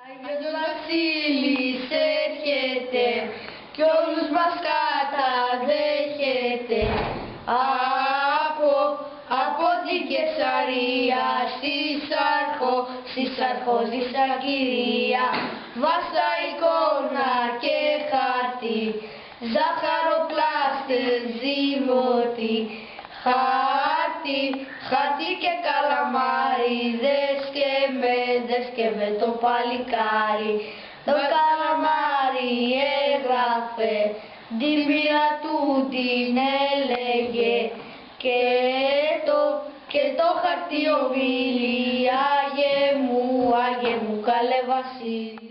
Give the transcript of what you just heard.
Άγιος Βασίλης έρχεται κι όλους μας καταδέχεται από την Κεσαρία στις αρχόζησα κυρία, βάστα εικόνα και χάρτη, ζάχαροπλάστες ζυμωτή, χάρτη και καλαμάρι, δες και με το παλικάρι. Το καλαμάρι έγραφε, την μοίρα του την έλεγε και το χαρτί ομίλη, Άγιε μου καλέ Βασίλη.